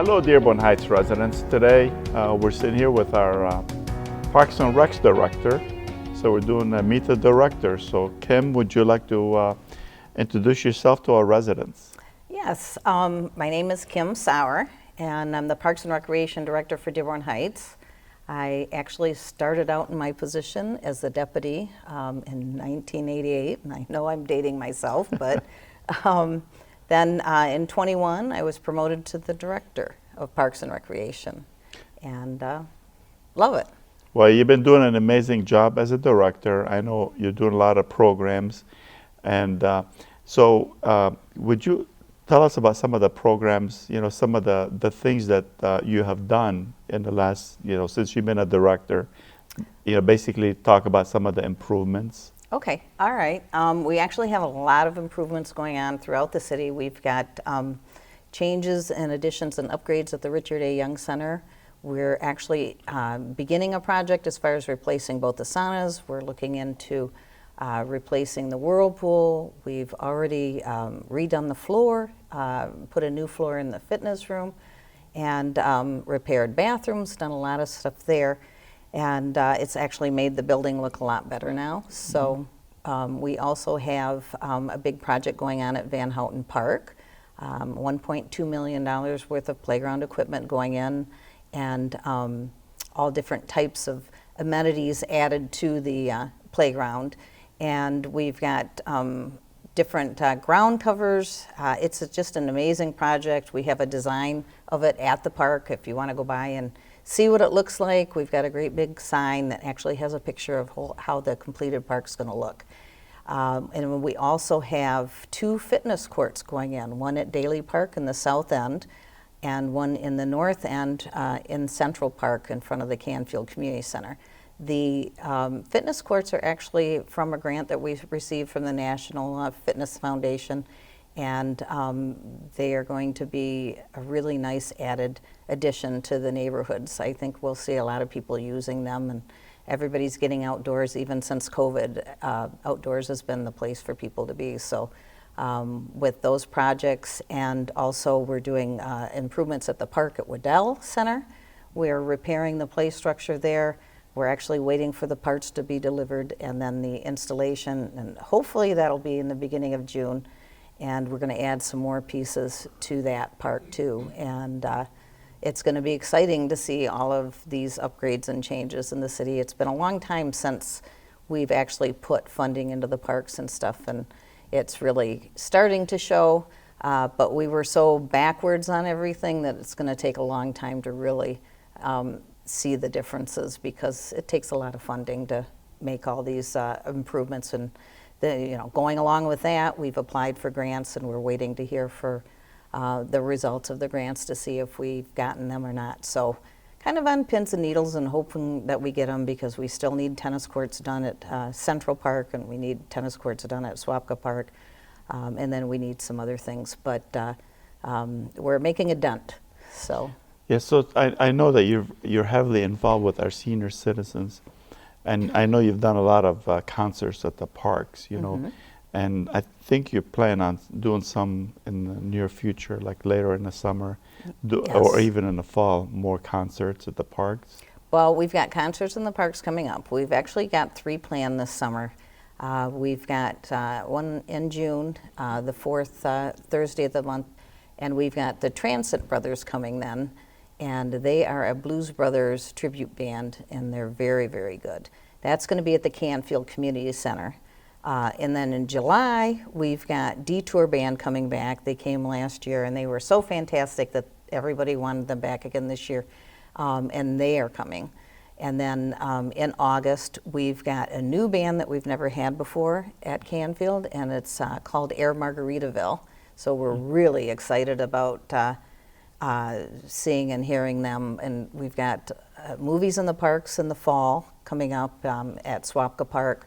Hello, Dearborn Heights residents. Today we're sitting here with our Parks and Recs director. So we're doing Meet the Director. So Kim, would you like to introduce yourself to our residents? Yes, my name is Kim Sower, and I'm the Parks and Recreation Director for Dearborn Heights. I actually started out in my position as the deputy in 1988, and I know I'm dating myself, but then in 21 I was promoted to the Director of Parks and Recreation, and love it. Well, you've been doing an amazing job as a director. I know you're doing a lot of programs, and so would you tell us about some of the programs, some of the things that you have done in the last, since you've been a director, basically talk about some of the improvements. Okay, all right. We actually have a lot of improvements going on throughout the city. We've got changes and additions and upgrades at the Richard A. Young Center. We're actually beginning a project as far as replacing both the saunas. We're looking into replacing the whirlpool. We've already redone the floor, put a new floor in the fitness room, and repaired bathrooms, done a lot of stuff there. And it's actually made the building look a lot better now. So we also have a big project going on at Van Houten Park, $1.2 million worth of playground equipment going in, and all different types of amenities added to the playground. And we've got different ground covers. It's just an amazing project. We have a design of it at the park if you want to go by and see what it looks like. We've got a great big sign that actually has a picture of how the completed park's going to look. And we also have 2 fitness courts going in, one at Daly Park in the south end and one in the north end in Central Park in front of the Canfield Community Center. The fitness courts are actually from a grant that we received from the National Fitness Foundation, and they are going to be a really nice added addition to the neighborhoods. I think we'll see a lot of people using them, and everybody's getting outdoors. Even since COVID, outdoors has been the place for people to be. So with those projects, and also we're doing improvements at the park at Waddell Center. We're repairing the play structure there. We're actually waiting for the parts to be delivered and then the installation, and hopefully that'll be in the beginning of June. And we're going to add some more pieces to that park too. And it's going to be exciting to see all of these upgrades and changes in the city. It's been a long time since we've actually put funding into the parks and stuff, and it's really starting to show. But we were so backwards on everything that it's going to take a long time to really see the differences, because it takes a lot of funding to make all these improvements. And going along with that, we've applied for grants, and we're waiting to hear for the results of the grants to see if we've gotten them or not. So kind of on pins and needles and hoping that we get them, because we still need tennis courts done at Central Park, and we need tennis courts done at Swapka Park, and then we need some other things. But we're making a dent. So. Yeah, so I know that you're heavily involved with our senior citizens, and I know you've done a lot of concerts at the parks, and I think you plan on doing some in the near future, like later in the summer, Yes. or even in the fall, more concerts at the parks. Well, we've got concerts in the parks coming up. We've actually got 3 planned this summer. We've got one in June, the 4th Thursday of the month, and we've got the Transit Brothers coming then. And they are a Blues Brothers tribute band, and they're very, very good. That's going to be at the Canfield Community Center. And then in July, we've got Detour Band coming back. They came last year, and they were so fantastic that everybody wanted them back again this year, and they are coming. And then in August, we've got a new band that we've never had before at Canfield, and it's called Air Margaritaville. So we're really excited about seeing and hearing them. And we've got movies in the parks in the fall coming up at Swapka Park,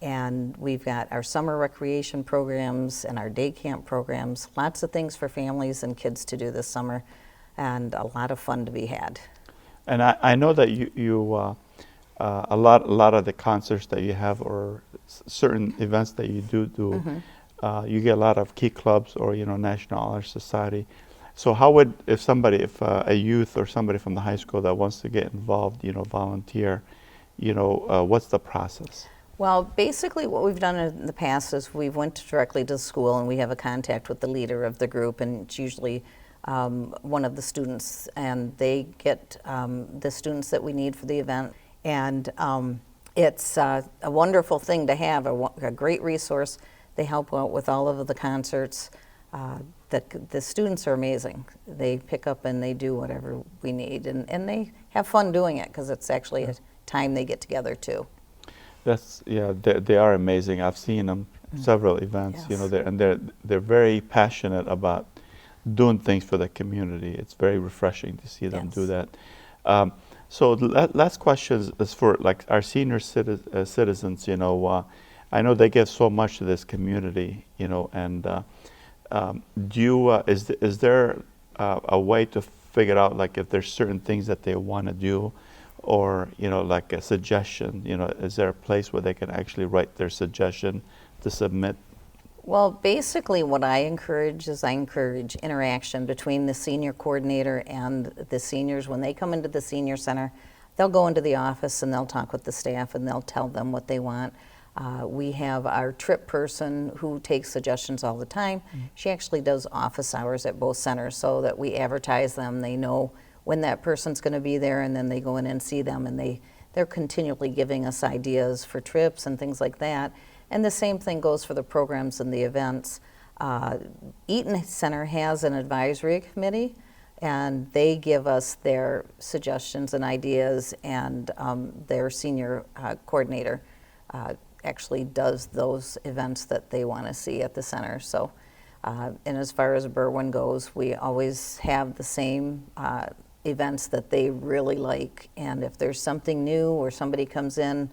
and we've got our summer recreation programs and our day camp programs. Lots of things for families and kids to do this summer, and a lot of fun to be had. And I know that you a lot of the concerts that you have, or certain events that you do, you get a lot of key clubs or National Honor Society. So how would, if a youth or somebody from the high school that wants to get involved, volunteer, what's the process? Well, basically what we've done in the past is we've went directly to the school and we have a contact with the leader of the group, and it's usually one of the students, and they get the students that we need for the event. And it's a wonderful thing to have, a great resource. They help out with all of the concerts. The students are amazing. They pick up and they do whatever we need, and they have fun doing it because it's actually a time they get together too. They are amazing. I've seen them several events. Yes. They're very passionate about doing things for the community. It's very refreshing to see them do Yes. that. So last question is for like our senior citizens. I know they give so much to this community. And is there a way to figure out like if there's certain things that they want to do? Or like a suggestion, is there a place where they can actually write their suggestion to submit? Well, basically what I encourage interaction between the senior coordinator and the seniors. When they come into the senior center, they'll go into the office and they'll talk with the staff and they'll tell them what they want. We have our trip person who takes suggestions all the time. She actually does office hours at both centers so that we advertise them. They know when that person's going to be there, and then they go in and see them, and they're continually giving us ideas for trips and things like that. And the same thing goes for the programs and the events. Eaton Center has an advisory committee, and they give us their suggestions and ideas, and their senior coordinator actually does those events that they want to see at the center. So, and as far as Berwyn goes, we always have the same events that they really like, and if there's something new or somebody comes in,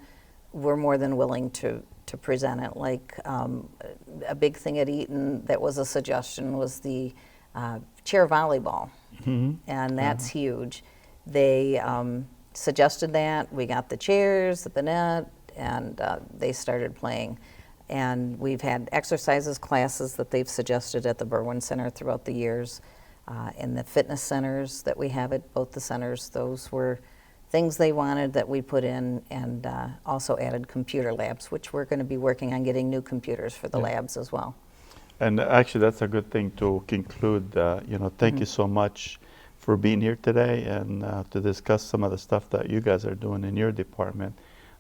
we're more than willing to present it. Like a big thing at Eaton that was a suggestion was the chair volleyball, and that's huge. They suggested that, we got the chairs, the net, and they started playing. And we've had exercises classes that they've suggested at the Berwyn Center throughout the years. In the fitness centers that we have at both the centers, those were things they wanted that we put in, and also added computer labs, which we're going to be working on getting new computers for the labs as well. And actually, that's a good thing to conclude. Thank you so much for being here today and to discuss some of the stuff that you guys are doing in your department,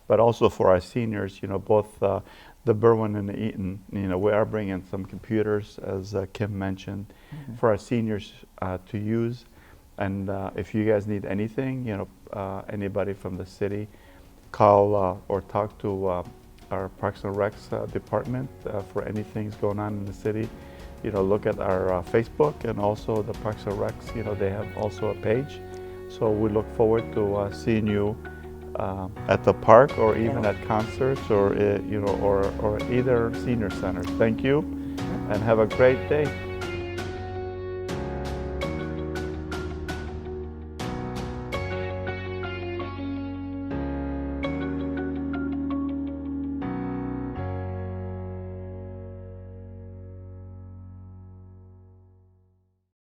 but also for our seniors. Both the Berwyn and the Eaton, we are bringing some computers, as Kim mentioned, for our seniors to use. And if you guys need anything, anybody from the city, call or talk to our Parks and Recs department for anything going on in the city. Look at our Facebook, and also the Parks and Recs, they have also a page. So we look forward to seeing you at the park, or even at concerts, or or either senior centers. Thank you, and have a great day.